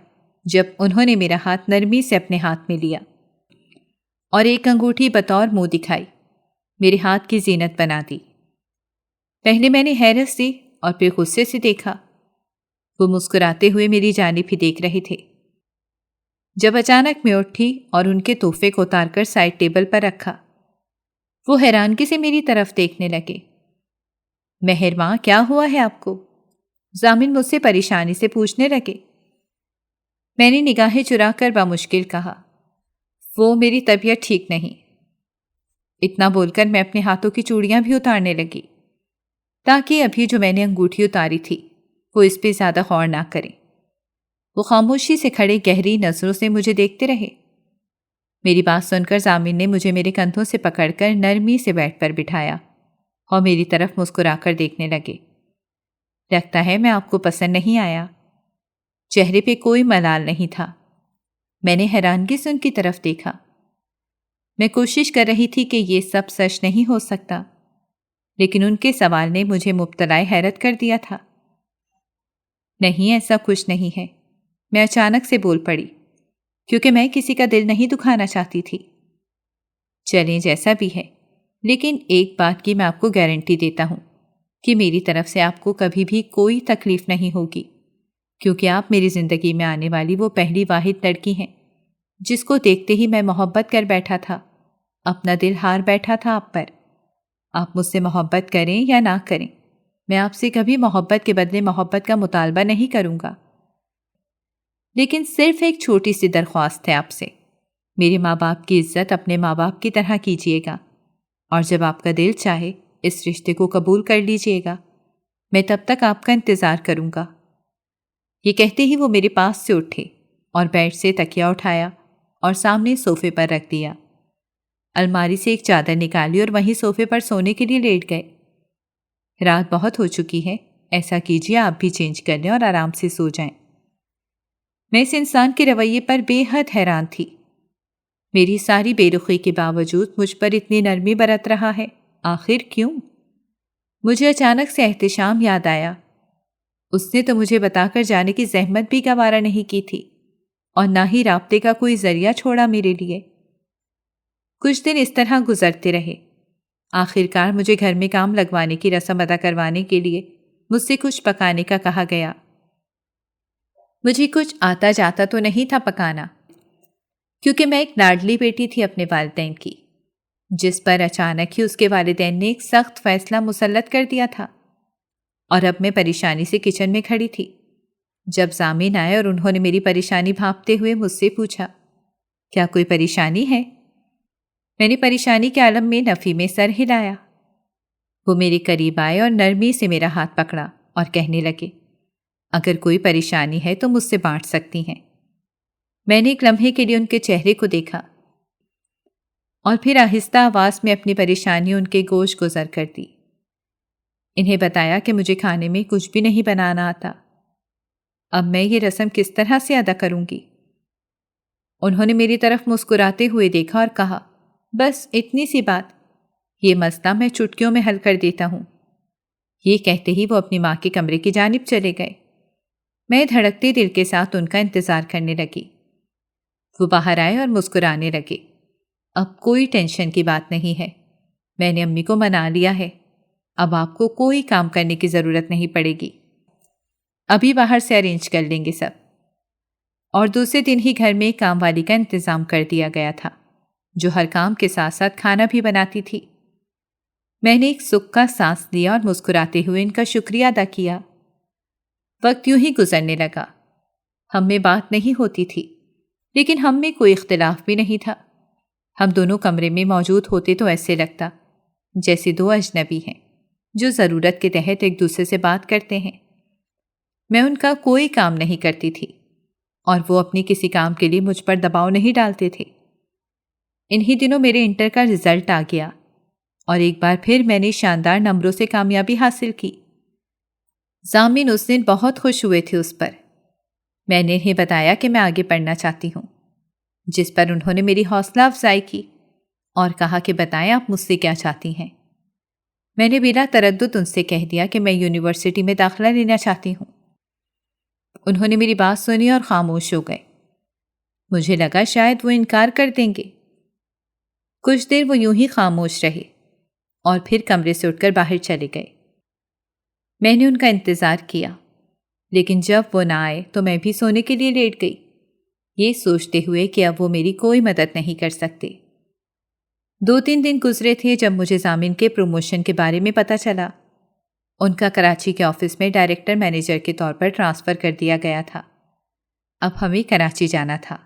جب انہوں نے میرا ہاتھ نرمی سے اپنے ہاتھ میں لیا اور ایک انگوٹھی بطور منہ دکھائی، میرے ہاتھ کی زینت بنا دی۔ پہلے میں نے حیرت سے اور پھر غصے سے دیکھا۔ وہ مسکراتے ہوئے میری جانب ہی دیکھ رہے تھے۔ جب اچانک میں اٹھی اور ان کے تحفے کو اتار کر سائڈ ٹیبل پر رکھا، وہ حیرانگی سے میری طرف دیکھنے لگے۔ مہرماں، کیا ہوا ہے آپ کو؟ ضامن مجھ سے پریشانی سے پوچھنے لگے۔ میں نے نگاہیں چرا کر بمشکل کہا، وہ میری طبیعت ٹھیک نہیں۔ اتنا بول کر میں اپنے ہاتھوں کی چوڑیاں بھی اتارنے لگی تاکہ ابھی جو میں نے انگوٹھی اتاری تھی وہ اس پہ زیادہ غور نہ کریں۔ وہ خاموشی سے کھڑے گہری نظروں سے مجھے دیکھتے رہے۔ میری بات سن کر ضامن نے مجھے میرے کندھوں سے پکڑ کر نرمی سے بیٹھ پر بٹھایا اور میری طرف مسکرا کر دیکھنے لگے۔ لگتا ہے میں آپ کو پسند نہیں آیا۔ چہرے پہ کوئی ملال نہیں تھا۔ میں نے حیرانگی سے ان کی طرف دیکھا۔ میں کوشش کر رہی تھی کہ یہ سب سچ نہیں ہو سکتا، لیکن ان کے سوال نے مجھے مبتلا حیرت کر دیا تھا۔ نہیں، ایسا کچھ نہیں ہے، میں اچانک سے بول پڑی، کیونکہ میں کسی کا دل نہیں دکھانا چاہتی تھی۔ چلیں جیسا بھی ہے، لیکن ایک بات کی میں آپ کو گارنٹی دیتا ہوں کہ میری طرف سے آپ کو کبھی بھی کوئی تکلیف نہیں ہوگی، کیونکہ آپ میری زندگی میں آنے والی وہ پہلی واحد لڑکی ہیں جس کو دیکھتے ہی میں محبت کر بیٹھا تھا، اپنا دل ہار بیٹھا تھا آپ پر۔ آپ مجھ سے محبت کریں یا نہ کریں، میں آپ سے کبھی محبت کے بدلے محبت کا مطالبہ نہیں کروں گا، لیکن صرف ایک چھوٹی سی درخواست ہے آپ سے۔ میرے ماں باپ کی عزت اپنے ماں باپ کی طرح کیجیے گا، اور جب آپ کا دل چاہے اس رشتے کو قبول کر لیجیے گا۔ میں تب تک آپ کا انتظار کروں گا۔ یہ کہتے ہی وہ میرے پاس سے اٹھے اور بیڈ سے تکیا اٹھایا اور سامنے صوفے پر رکھ دیا۔ الماری سے ایک چادر نکالی اور وہیں صوفے پر سونے کے لیے لیٹ گئے۔ رات بہت ہو چکی ہے، ایسا کیجیے آپ بھی چینج کر لیں اور آرام سے سو جائیں۔ میں اس انسان کے رویے پر بے حد حیران تھی۔ میری ساری بے رخی کے باوجود مجھ پر اتنی نرمی برت رہا ہے، آخر کیوں؟ مجھے اچانک سے احتشام یاد آیا۔ اس نے تو مجھے بتا کر جانے کی زحمت بھی گوارا نہیں کی تھی، اور نہ ہی رابطے کا کوئی ذریعہ چھوڑا میرے لیے۔ کچھ دن اس طرح گزرتے رہے۔ آخر کار مجھے گھر میں کام لگوانے کی رسم ادا کروانے کے لیے مجھ سے کچھ پکانے کا کہا گیا۔ مجھے کچھ آتا جاتا تو نہیں تھا پکانا، کیونکہ میں ایک لاڈلی بیٹی تھی اپنے والدین کی، جس پر اچانک ہی اس کے والدین نے ایک سخت فیصلہ مسلط کر دیا تھا، اور اب میں پریشانی سے کچن میں کھڑی تھی جب ضامن آئے اور انہوں نے میری پریشانی بھانپتے ہوئے مجھ سے پوچھا، کیا کوئی پریشانی ہے؟ میں نے پریشانی کے عالم میں نفی میں سر ہلایا۔ وہ میرے قریب آئے اور نرمی سے میرا ہاتھ پکڑا اور کہنے لگے، اگر کوئی پریشانی ہے تو مجھ سے بانٹ سکتی ہیں۔ میں نے ایک لمحے کے لیے ان کے چہرے کو دیکھا اور پھر آہستہ آواز میں اپنی پریشانی ان کے گوش گزر کر دی۔ انہیں بتایا کہ مجھے کھانے میں کچھ بھی نہیں بنانا آتا۔ اب میں یہ رسم کس طرح سے ادا کروں گی؟ انہوں نے میری طرف مسکراتے ہوئے دیکھا اور کہا، بس اتنی سی بات، یہ مسئلہ میں چٹکیوں میں حل کر دیتا ہوں۔ یہ کہتے ہی وہ اپنی ماں کے کمرے کی جانب چلے گئے۔ میں دھڑکتے دل کے ساتھ ان کا انتظار کرنے لگی۔ وہ باہر آئے اور مسکرانے لگے۔ اب کوئی ٹینشن کی بات نہیں ہے، میں نے امی کو منا لیا ہے، اب آپ کو کوئی کام کرنے کی ضرورت نہیں پڑے گی، ابھی باہر سے ارینج کر لیں گے سب۔ اور دوسرے دن ہی گھر میں کام والی کا انتظام کر دیا گیا تھا، جو ہر کام کے ساتھ ساتھ کھانا بھی بناتی تھی۔ میں نے ایک سکھ کا سانس لیا اور مسکراتے ہوئے ان کا شکریہ ادا کیا۔ وقت یوں ہی گزرنے لگا، ہم میں بات نہیں ہوتی تھی، لیکن ہم میں کوئی اختلاف بھی نہیں تھا۔ ہم دونوں کمرے میں موجود ہوتے تو ایسے لگتا جیسے دو اجنبی ہیں جو ضرورت کے تحت ایک دوسرے سے بات کرتے ہیں۔ میں ان کا کوئی کام نہیں کرتی تھی اور وہ اپنی کسی کام کے لیے مجھ پر دباؤ نہیں ڈالتے تھے۔ انہی دنوں میرے انٹر کا رزلٹ آ گیا اور ایک بار پھر میں نے شاندار نمبروں سے کامیابی حاصل کی۔ ضامن اس دن بہت خوش ہوئے تھے اس پر۔ میں نے انہیں بتایا کہ میں آگے پڑھنا چاہتی ہوں، جس پر انہوں نے میری حوصلہ افزائی کی اور کہا کہ بتائیں آپ مجھ سے کیا چاہتی ہیں۔ میں نے بلا تردد ان سے کہہ دیا کہ میں یونیورسٹی میں داخلہ لینا چاہتی ہوں۔ انہوں نے میری بات سنی اور خاموش ہو گئے۔ مجھے لگا شاید وہ انکار کر دیں گے۔ کچھ دیر وہ یوں ہی خاموش رہے اور پھر کمرے سے اٹھ کر باہر چلے گئے۔ میں نے ان کا انتظار کیا، لیکن جب وہ نہ آئے تو میں بھی سونے کے لیے لیٹ گئی، یہ سوچتے ہوئے کہ اب وہ میری کوئی مدد نہیں کر سکتے۔ 2-3 دن گزرے تھے جب مجھے ضامن کے پروموشن کے بارے میں پتہ چلا۔ ان کا کراچی کے آفس میں ڈائریکٹر مینیجر کے طور پر ٹرانسفر کر دیا گیا تھا۔ اب ہمیں کراچی جانا تھا۔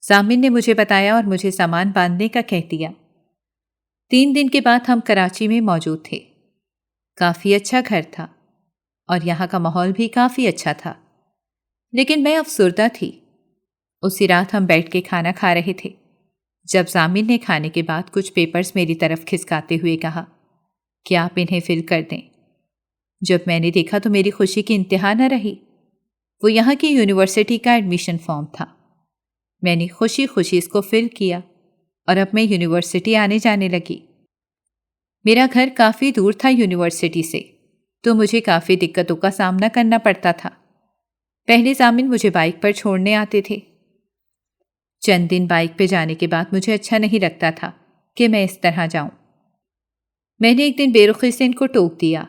ضامن نے مجھے بتایا اور مجھے سامان باندھنے کا کہہ دیا۔ 3 دن کے بعد ہم کراچی میں موجود تھے۔ کافی اچھا گھر تھا اور یہاں کا ماحول بھی کافی اچھا تھا، لیکن میں افسردہ تھی۔ اسی رات ہم بیٹھ کے کھانا کھا رہے تھے جب ضامن نے کھانے کے بعد کچھ پیپرز میری طرف کھسکاتے ہوئے کہا کہ آپ انہیں فل کر دیں۔ جب میں نے دیکھا تو میری خوشی کی انتہا نہ رہی۔ وہ یہاں کی یونیورسٹی کا ایڈمیشن فارم تھا۔ میں نے خوشی خوشی اس کو فل کیا اور اب میں یونیورسٹی آنے جانے لگی۔ میرا گھر کافی دور تھا یونیورسٹی سے، تو مجھے کافی دقتوں کا سامنا کرنا پڑتا تھا۔ پہلے ضامن مجھے بائک پر چھوڑنے آتے تھے۔ چند دن بائک پہ جانے کے بعد مجھے اچھا نہیں لگتا تھا کہ میں اس طرح جاؤں۔ میں نے ایک دن بے رخی سے ان کو ٹوک دیا،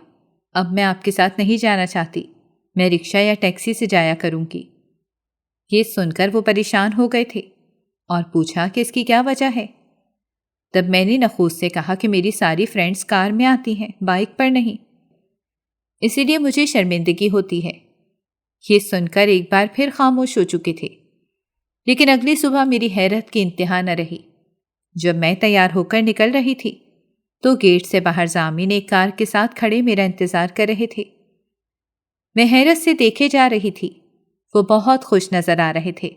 اب میں آپ کے ساتھ نہیں جانا چاہتی، میں رکشہ یا ٹیکسی سے جایا کروں گی۔ یہ سن کر وہ پریشان ہو گئے تھے اور پوچھا کہ اس کی کیا وجہ ہے۔ تب میں نے نخوت سے کہا کہ میری ساری فرینڈز کار میں آتی ہیں، بائک پر نہیں، اسی لیے مجھے شرمندگی ہوتی ہے۔ یہ سن کر ایک بار پھر خاموش ہو چکے تھے، لیکن اگلی صبح میری حیرت کی انتہا نہ رہی۔ جب میں تیار ہو کر نکل رہی تھی تو گیٹ سے باہر ضامن ایک کار کے ساتھ کھڑے میرا انتظار کر رہے تھے۔ میں حیرت سے دیکھے جا رہی تھی، وہ بہت خوش نظر آ رہے تھے۔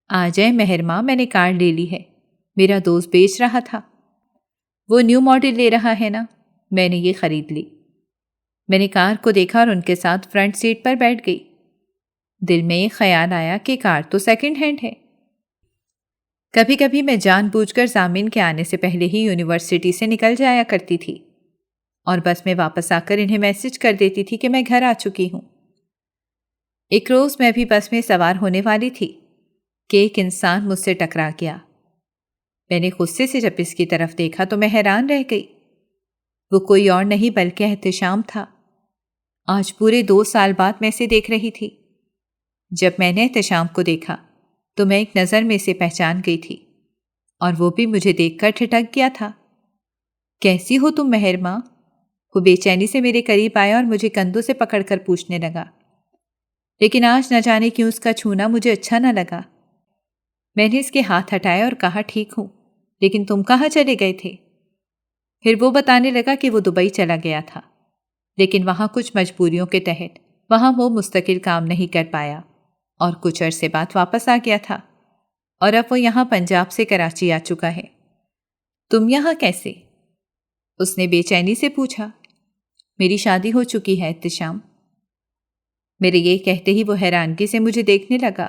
آ جائے مہر ماں، میں نے کار لے لی ہے، میرا دوست بیچ رہا تھا، وہ نیو ماڈل لے رہا ہے نا، میں نے یہ خرید لی۔ میں نے کار کو دیکھا اور ان کے ساتھ فرنٹ سیٹ پر بیٹھ گئی۔ دل میں ایک خیال آیا کہ کار تو سیکنڈ ہینڈ ہے۔ کبھی کبھی میں جان بوجھ کر ضامن کے آنے سے پہلے ہی یونیورسٹی سے نکل جایا کرتی تھی اور بس میں واپس آ کر انہیں میسج کر دیتی تھی کہ میں گھر آ چکی ہوں۔ ایک روز میں بھی بس میں سوار ہونے والی تھی کہ ایک انسان مجھ سے ٹکرا گیا۔ میں نے غصے سے جب اس کی طرف دیکھا تو میں حیران رہ گئی۔ وہ کوئی اور نہیں بلکہ احتشام تھا۔ آج پورے 2 سال بعد میں اسے دیکھ رہی تھی۔ جب میں نے احتشام کو دیکھا تو میں ایک نظر میں اسے پہچان گئی تھی اور وہ بھی مجھے دیکھ کر ٹھٹک گیا تھا۔ کیسی ہو تم مہر ماں؟ وہ بے چینی سے میرے قریب آیا اور مجھے کندھوں سے پکڑ کر پوچھنے لگا، لیکن آج نہ جانے کیوں اس کا چھونا مجھے اچھا نہ لگا۔ میں نے اس کے ہاتھ ہٹائے اور کہا ٹھیک ہوں، لیکن تم کہاں چلے گئے تھے؟ پھر وہ بتانے لگا کہ وہ دبئی چلا گیا تھا، لیکن وہاں کچھ مجبوریوں کے تحت وہاں وہ مستقل کام نہیں کر پایا اور کچھ عرصے بعد واپس آ گیا تھا اور اب وہ یہاں پنجاب سے کراچی آ چکا ہے۔ تم یہاں کیسے؟ اس نے بے چینی سے پوچھا۔ میری شادی ہو چکی ہے احتشام۔ میرے یہ کہتے ہی وہ حیرانگی سے مجھے دیکھنے لگا۔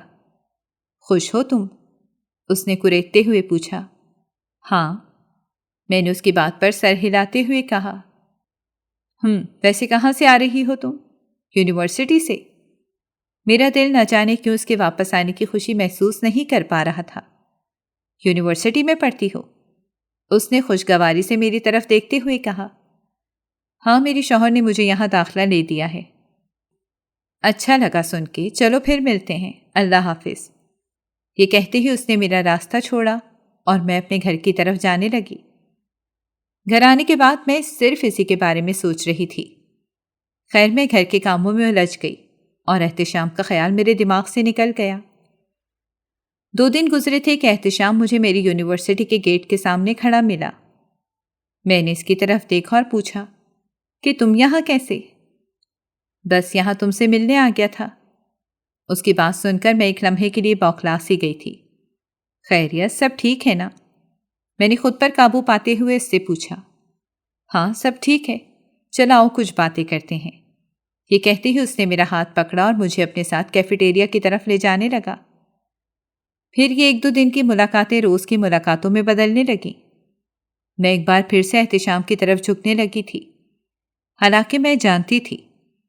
خوش ہو تم؟ اس نے کریدتے ہوئے پوچھا۔ ہاں، میں نے اس کی بات پر سر ہلاتے ہوئے کہا۔ ویسے کہاں سے آ رہی ہو تم؟ یونیورسٹی سے؟ میرا دل نہ جانے کیوں اس کے واپس آنے کی خوشی محسوس نہیں کر پا رہا تھا۔ یونیورسٹی میں پڑھتی ہو؟ اس نے خوشگواری سے میری طرف دیکھتے ہوئے کہا۔ ہاں، میرے شوہر نے مجھے یہاں داخلہ لے دیا ہے۔ اچھا لگا سن کے، چلو پھر ملتے ہیں، اللہ حافظ۔ یہ کہتے ہی اس نے میرا راستہ چھوڑا اور میں اپنے گھر کی طرف جانے لگی۔ گھر آنے کے بعد میں صرف اسی کے بارے میں سوچ رہی تھی۔ خیر، میں گھر کے کاموں میں الجھ گئی اور احتشام کا خیال میرے دماغ سے نکل گیا۔ 2 دن گزرے تھے کہ احتشام مجھے میری یونیورسٹی کے گیٹ کے سامنے کھڑا ملا۔ میں نے اس کی طرف دیکھا اور پوچھا کہ تم یہاں کیسے؟ بس یہاں تم سے ملنے آ گیا تھا۔ اس کی بات سن کر میں ایک لمحے کے لیے بوکھلا سی گئی تھی۔ خیریت، سب ٹھیک ہے نا؟ میں نے خود پر قابو پاتے ہوئے اس سے پوچھا۔ ہاں، سب ٹھیک ہے، چل آؤ کچھ باتیں کرتے ہیں۔ یہ کہتے ہی اس نے میرا ہاتھ پکڑا اور مجھے اپنے ساتھ کیفیٹیریا کی طرف لے جانے لگا۔ پھر یہ 1-2 دن کی ملاقاتیں روز کی ملاقاتوں میں بدلنے لگیں۔ میں ایک بار پھر سے احتشام کی طرف جھکنے لگی تھی، حالانکہ میں جانتی تھی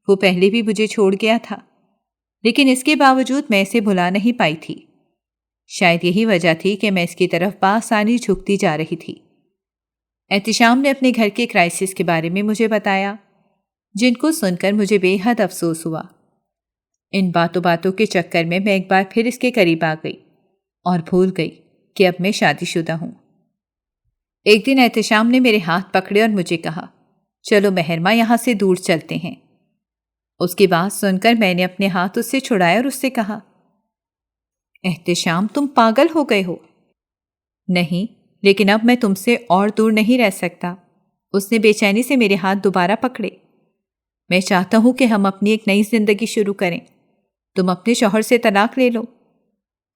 وہ پہلے بھی مجھے چھوڑ گیا تھا، لیکن اس کے باوجود میں اسے بھلا نہیں پائی تھی۔ شاید یہی وجہ تھی کہ میں اس کی طرف بآسانی جھکتی جا رہی تھی۔ احتشام نے اپنے گھر کے کرائسس کے بارے میں مجھے بتایا، جن کو سن کر مجھے بے حد افسوس ہوا۔ ان باتوں کے چکر میں ایک بار پھر اس کے قریب آ گئی اور بھول گئی کہ اب میں شادی شدہ ہوں۔ ایک دن احتشام نے میرے ہاتھ پکڑے اور مجھے کہا، چلو مہرما، یہاں سے دور چلتے ہیں۔ اس کی بات سن کر میں نے اپنے ہاتھ اس سے چھڑائے اور اس سے کہا، احتشام، تم پاگل ہو گئے ہو؟ نہیں، لیکن اب میں تم سے اور دور نہیں رہ سکتا۔ اس نے بے چینی سے میرے ہاتھ دوبارہ پکڑے۔ میں چاہتا ہوں کہ ہم اپنی ایک نئی زندگی شروع کریں۔ تم اپنے شوہر سے طلاق لے لو۔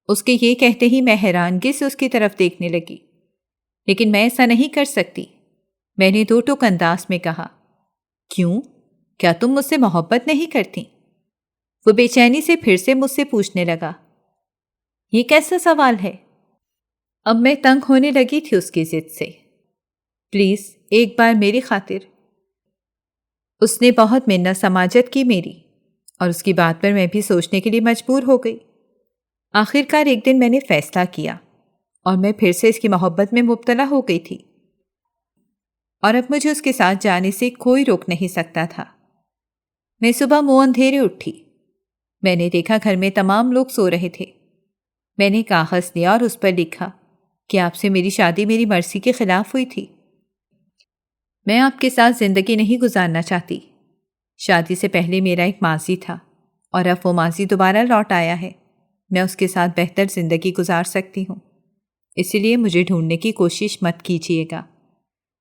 اس کے یہ کہتے ہی میں حیرانگی سے اس کی طرف دیکھنے لگی، لیکن میں ایسا نہیں کر سکتی۔ میں نے 2 ٹوک انداز میں کہا، کیوں؟ کیا تم مجھ سے محبت نہیں کرتی؟ وہ بے چینی سے پھر سے مجھ سے پوچھنے لگا، یہ کیسا سوال ہے؟ اب میں تنگ ہونے لگی تھی اس کی ضد سے۔ پلیز، ایک بار میری خاطر۔ اس نے بہت منت سماجت کی میری، اور اس کی بات پر میں بھی سوچنے کے لیے مجبور ہو گئی۔ آخرکار ایک دن میں نے فیصلہ کیا اور میں پھر سے اس کی محبت میں مبتلا ہو گئی تھی، اور اب مجھے اس کے ساتھ جانے سے کوئی روک نہیں سکتا تھا۔ میں صبح منہ اندھیرے اٹھی۔ میں نے دیکھا گھر میں تمام لوگ سو رہے تھے۔ میں نے کاغذ لیا اور اس پر لکھا کہ آپ سے میری شادی میری مرضی کے خلاف ہوئی تھی۔ میں آپ کے ساتھ زندگی نہیں گزارنا چاہتی۔ شادی سے پہلے میرا ایک ماضی تھا، اور اب وہ ماضی دوبارہ لوٹ آیا ہے۔ میں اس کے ساتھ بہتر زندگی گزار سکتی ہوں، اسی لیے مجھے ڈھونڈنے کی کوشش مت کیجیے گا۔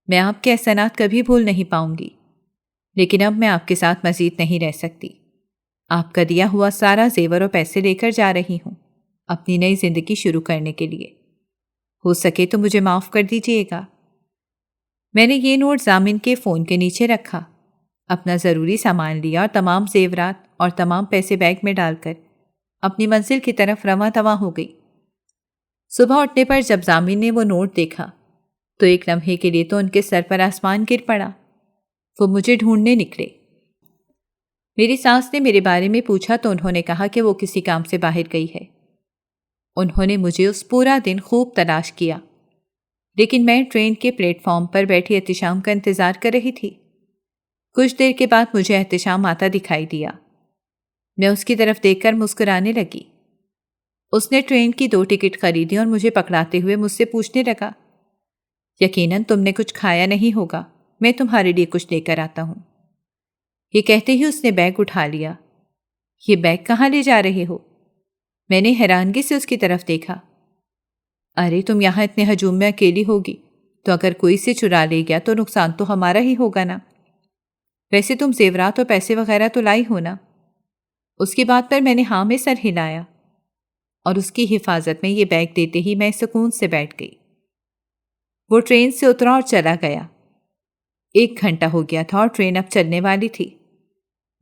میں آپ کے احسانات کبھی بھول نہیں پاؤں گی، لیکن اب میں آپ کے ساتھ مزید نہیں رہ سکتی۔ آپ کا دیا ہوا سارا زیور اور پیسے لے کر جا رہی ہوں اپنی نئی زندگی شروع کرنے کے لیے۔ ہو سکے تو مجھے معاف کر دیجیے گا۔ میں نے یہ نوٹ ضامن کے فون کے نیچے رکھا، اپنا ضروری سامان لیا اور تمام زیورات اور تمام پیسے بیگ میں ڈال کر اپنی منزل کی طرف رواں تواں ہو گئی۔ صبح اٹھنے پر جب ضامن نے وہ نوٹ دیکھا تو ایک لمحے کے لیے تو ان کے سر پر آسمان گر پڑا۔ وہ مجھے ڈھونڈنے نکلے۔ میری ساس نے میرے بارے میں پوچھا تو انہوں نے کہا کہ وہ کسی کام سے باہر گئی ہے۔ انہوں نے مجھے اس پورا دن خوب تلاش کیا، لیکن میں ٹرین کے پلیٹ فارم پر بیٹھی احتشام کا انتظار کر رہی تھی۔ کچھ دیر کے بعد مجھے احتشام آتا دکھائی دیا۔ میں اس کی طرف دیکھ کر مسکرانے لگی۔ اس نے ٹرین کی 2 ٹکٹ خریدی اور مجھے پکڑاتے ہوئے مجھ سے پوچھنے لگا، یقیناً تم نے کچھ کھایا نہیں ہوگا، میں تمہارے لیے کچھ لے کر آتا ہوں۔ یہ کہتے ہی اس نے بیگ اٹھا لیا۔ یہ بیگ کہاں لے جا رہے ہو؟ میں نے حیرانگی سے اس کی طرف دیکھا۔ ارے، تم یہاں اتنے ہجوم میں اکیلی ہوگی تو اگر کوئی سے چرا لے گیا تو نقصان تو ہمارا ہی ہوگا نا۔ ویسے تم زیورات اور پیسے وغیرہ تو لائی ہو نا؟ اس کی بات پر میں نے ہاں میں سر ہلایا، اور اس کی حفاظت میں یہ بیگ دیتے ہی میں سکون سے بیٹھ گئی۔ وہ ٹرین سے اترا اور چلا گیا۔ 1 گھنٹہ ہو گیا تھا اور ٹرین اب چلنے والی تھی۔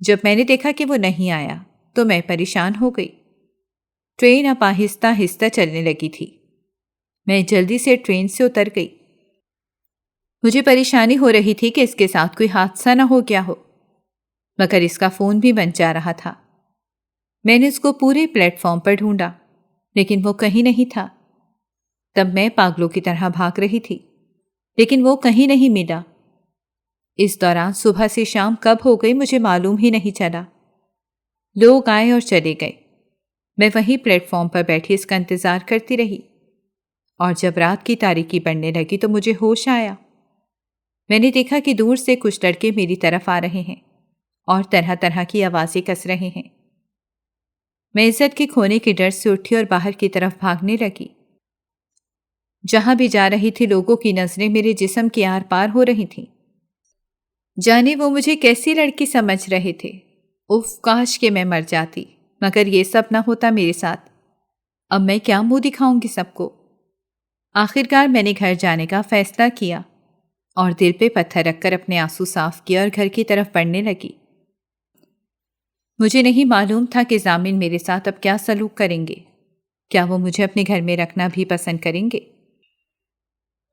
جب میں نے دیکھا کہ وہ نہیں آیا تو میں پریشان ہو گئی۔ ٹرین اب آہستہ آہستہ چلنے لگی تھی۔ میں جلدی سے ٹرین سے اتر گئی۔ مجھے پریشانی ہو رہی تھی کہ اس کے ساتھ کوئی حادثہ نہ ہو گیا ہو، مگر اس کا فون بھی بند جا رہا تھا۔ میں نے اس کو پورے پلیٹ فارم پر ڈھونڈا، لیکن وہ کہیں نہیں تھا۔ تب میں پاگلوں کی طرح بھاگ رہی تھی، لیکن وہ کہیں نہیں ملا۔ اس دوران صبح سے شام کب ہو گئی مجھے معلوم ہی نہیں چلا۔ لوگ آئے اور چلے گئے، میں وہیں پلیٹ فارم پر بیٹھی اس کا انتظار کرتی رہی، اور جب رات کی تاریکی بڑھنے لگی تو مجھے ہوش آیا۔ میں نے دیکھا کہ دور سے کچھ لڑکے میری طرف آ رہے ہیں اور طرح طرح کی آوازیں کس رہے ہیں۔ میں عزت کے کھونے کے ڈر سے اٹھی اور باہر کی طرف بھاگنے لگی۔ جہاں بھی جا رہی تھی لوگوں کی نظریں میرے جسم کے آر پار ہو رہی تھیں۔ جانے وہ مجھے کیسی لڑکی سمجھ رہے تھے۔ اف، کاش کہ میں مر جاتی، مگر یہ سب نہ ہوتا میرے ساتھ۔ اب میں کیا منہ دکھاؤں گی سب کو؟ آخرکار میں نے گھر جانے کا فیصلہ کیا اور دل پہ پتھر رکھ کر اپنے آنسو صاف کیا اور گھر کی طرف بڑھنے لگی۔ مجھے نہیں معلوم تھا کہ ضامن میرے ساتھ اب کیا سلوک کریں گے۔ کیا وہ مجھے اپنے گھر میں رکھنا بھی پسند کریں گے؟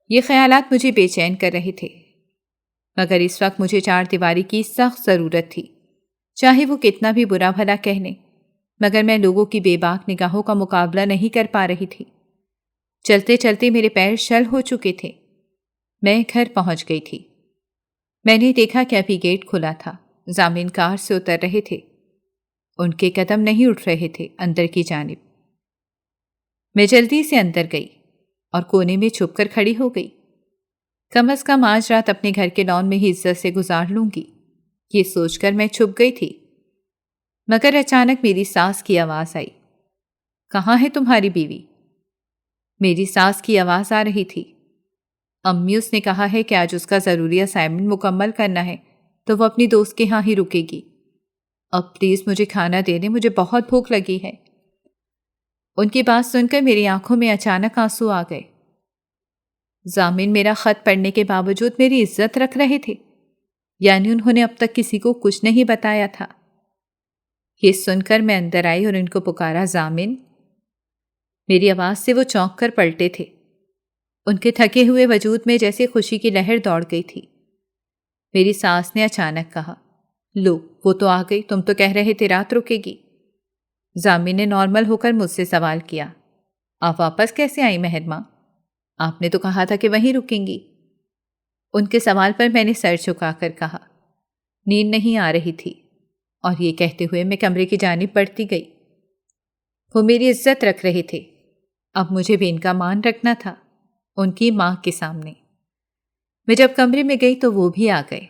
یہ خیالات مجھے بے چین کر رہے تھے، مگر اس وقت مجھے چار دیواری کی سخت ضرورت تھی۔ چاہے وہ کتنا بھی برا بھلا کہہ لیں، مگر میں لوگوں کی بے باک نگاہوں کا مقابلہ نہیں کر پا رہی تھی۔ چلتے چلتے میرے پیر شل ہو چکے تھے۔ میں گھر پہنچ گئی تھی۔ میں نے دیکھا کہ ابھی گیٹ کھلا تھا۔ ضامن کار سے اتر رہے تھے۔ ان کے قدم نہیں اٹھ رہے تھے اندر کی جانب۔ میں جلدی سے اندر گئی اور کونے میں چھپ کر کھڑی ہو گئی۔ کم از کم آج رات اپنے گھر کے لان میں ہی عزت سے گزار لوں گی، یہ سوچ کر میں چھپ گئی تھی۔ مگر اچانک میری ساس کی آواز آئی، کہاں ہے تمہاری بیوی؟ میری ساس کی آواز آ رہی تھی، امی اس نے کہا ہے کہ آج اس کا ضروری اسائنمنٹ مکمل کرنا ہے تو وہ اپنی دوست کے ہاں ہی رکے گی۔ اب پلیز مجھے کھانا دے دیں، مجھے بہت بھوک لگی ہے۔ ان کی بات سن کر میری آنکھوں میں اچانک آنسو آ گئے۔ ضامن میرا خط پڑھنے کے باوجود میری عزت رکھ رہے تھے، یعنی انہوں نے اب تک کسی کو کچھ نہیں بتایا تھا۔ یہ سن کر میں اندر آئی اور ان کو پکارا، ضامن۔ میری آواز سے وہ چونک کر پلٹے تھے۔ ان کے تھکے ہوئے وجود میں جیسے خوشی کی لہر دوڑ گئی تھی۔ میری ساس نے اچانک کہا، لو وہ تو آ گئی، تم تو کہہ رہے تھے رات رکے گی۔ ضامن نے نارمل ہو کر مجھ سے سوال کیا، آپ واپس کیسے آئی مہر ماں؟ آپ نے تو کہا تھا کہ وہیں رکیں گی۔ ان کے سوال پر میں نے سر جھکا کر کہا، نیند نہیں آ رہی تھی، اور یہ کہتے ہوئے میں کمرے کی جانب بڑھتی گئی۔ وہ میری عزت رکھ رہے تھے، اب مجھے بھی ان کا مان رکھنا تھا، ان کی ماں کے سامنے۔ میں جب کمرے میں گئی تو وہ بھی آ گئے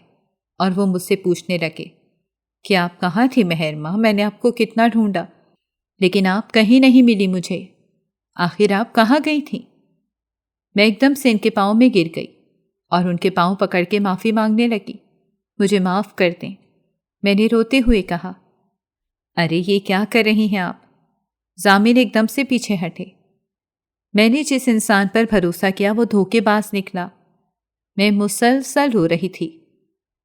اور وہ مجھ سے پوچھنے لگے کہ آپ کہاں تھی مہر ماں؟ میں نے آپ کو کتنا ڈھونڈا لیکن آپ کہیں نہیں ملی مجھے، آخر آپ کہاں گئی تھیں؟ میں ایک دم سے ان کے پاؤں میں گر گئی اور ان کے پاؤں پکڑ کے معافی مانگنے لگی، مجھے معاف کر دیں۔ میں نے روتے ہوئے کہا، ارے یہ کیا کر رہی ہیں آپ؟ ضامن ایک دم سے پیچھے ہٹے۔ میں نے جس انسان پر بھروسہ کیا وہ دھوکے باز نکلا۔ میں مسلسل رو رہی تھی،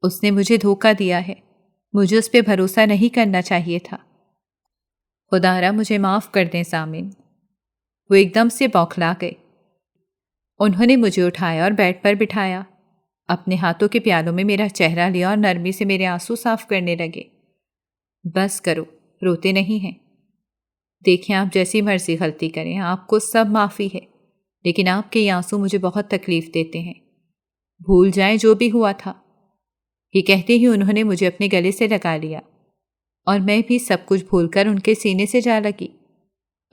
اس نے مجھے دھوکہ دیا ہے، مجھے اس پہ بھروسہ نہیں کرنا چاہیے تھا۔ خدا را مجھے معاف کر دیں ضامن۔ وہ ایک دم سے بوکھلا گئے۔ انہوں نے مجھے اٹھایا اور بیڈ پر بٹھایا، اپنے ہاتھوں کے پیالوں میں میرا چہرہ لیا اور نرمی سے میرے آنسو صاف کرنے لگے۔ بس کرو، روتے نہیں ہیں۔ دیکھیں آپ جیسی مرضی غلطی کریں، آپ کو سب معافی ہے، لیکن آپ کے یہ آنسو مجھے بہت تکلیف دیتے ہیں۔ بھول جائیں جو بھی ہوا تھا۔ یہ کہتے ہی انہوں نے مجھے اپنے گلے سے لگا لیا اور میں بھی سب کچھ بھول کر ان کے سینے سے جا لگی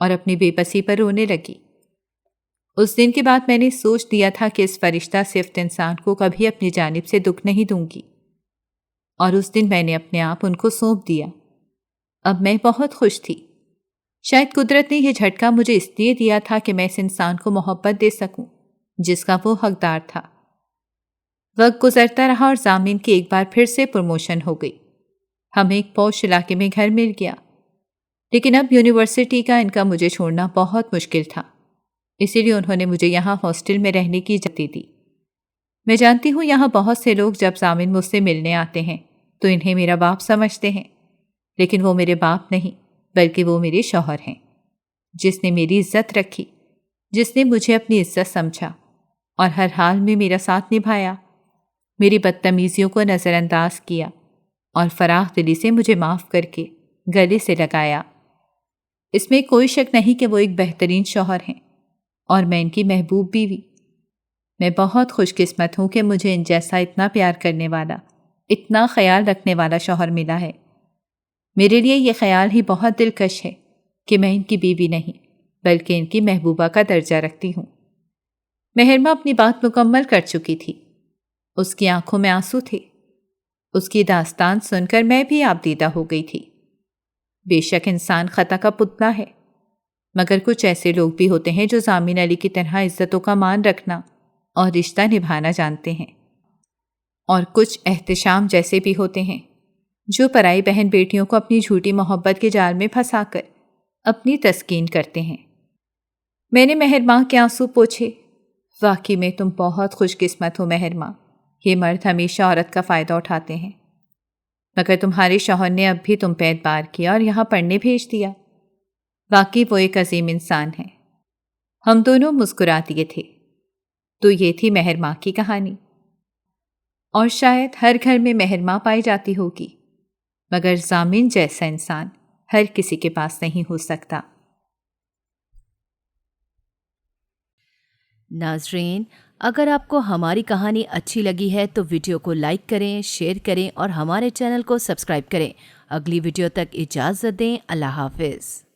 اور اپنی بے بسی پر رونے لگی۔ اس دن کے بعد میں نے سوچ دیا تھا کہ اس فرشتہ صفت انسان کو کبھی اپنی جانب سے دکھ نہیں دوں گی، اور اس دن میں نے اپنے آپ ان کو سونپ دیا۔ اب میں بہت خوش تھی۔ شاید قدرت نے یہ جھٹکا مجھے اس لیے دیا تھا کہ میں اس انسان کو محبت دے سکوں جس کا وہ حقدار تھا۔ وقت گزرتا رہا اور ضامن کی ایک بار پھر سے پروموشن ہو گئی۔ ہمیں ایک پوش علاقے میں گھر مل گیا، لیکن اب یونیورسٹی کا ان کا مجھے چھوڑنا بہت مشکل تھا، اسی لیے انہوں نے مجھے یہاں ہاسٹل میں رہنے کی اجازت دی۔ میں جانتی ہوں یہاں بہت سے لوگ جب ضامن مجھ سے ملنے آتے ہیں تو انہیں میرا باپ سمجھتے ہیں، لیکن وہ میرے باپ نہیں بلکہ وہ میرے شوہر ہیں، جس نے میری عزت رکھی، جس نے مجھے اپنی عزت سمجھا اور ہر حال میں میرا ساتھ نبھایا، میری بدتمیزیوں کو نظر انداز کیا اور فراخ دلی سے مجھے معاف کر کے گلے سے لگایا۔ اس میں کوئی شک نہیں کہ وہ ایک بہترین شوہر ہیں۔ اور میں ان کی محبوب بیوی۔ میں بہت خوش قسمت ہوں کہ مجھے ان جیسا اتنا پیار کرنے والا، اتنا خیال رکھنے والا شوہر ملا ہے۔ میرے لیے یہ خیال ہی بہت دلکش ہے کہ میں ان کی بیوی نہیں بلکہ ان کی محبوبہ کا درجہ رکھتی ہوں۔ مہرماں اپنی بات مکمل کر چکی تھی۔ اس کی آنکھوں میں آنسو تھے۔ اس کی داستان سن کر میں بھی آبدیدہ ہو گئی تھی۔ بے شک انسان خطا کا پتلا ہے، مگر کچھ ایسے لوگ بھی ہوتے ہیں جو ضامن علی کی طرح عزتوں کا مان رکھنا اور رشتہ نبھانا جانتے ہیں، اور کچھ احتشام جیسے بھی ہوتے ہیں جو پرائی بہن بیٹیوں کو اپنی جھوٹی محبت کے جال میں پھنسا کر اپنی تسکین کرتے ہیں۔ میں نے مہرماں کے آنسو پوچھے۔ واقعی میں تم بہت خوش قسمت ہو مہرماں، یہ مرد ہمیشہ عورت کا فائدہ اٹھاتے ہیں، مگر تمہارے شوہر نے اب بھی تم پہ اعتبار کیا اور یہاں پڑھنے بھیج دیا۔ واقعی وہ ایک عظیم انسان ہے۔ ہم دونوں مسکرا دیے تھے۔ تو یہ تھی مہرماں کی کہانی، اور شاید ہر گھر میں مہرماں پائی جاتی ہوگی، مگر ضامن جیسا انسان ہر کسی کے پاس نہیں ہو سکتا۔ ناظرین، اگر آپ کو ہماری کہانی اچھی لگی ہے تو ویڈیو کو لائک کریں، شیئر کریں اور ہمارے چینل کو سبسکرائب کریں۔ اگلی ویڈیو تک اجازت دیں۔ اللہ حافظ۔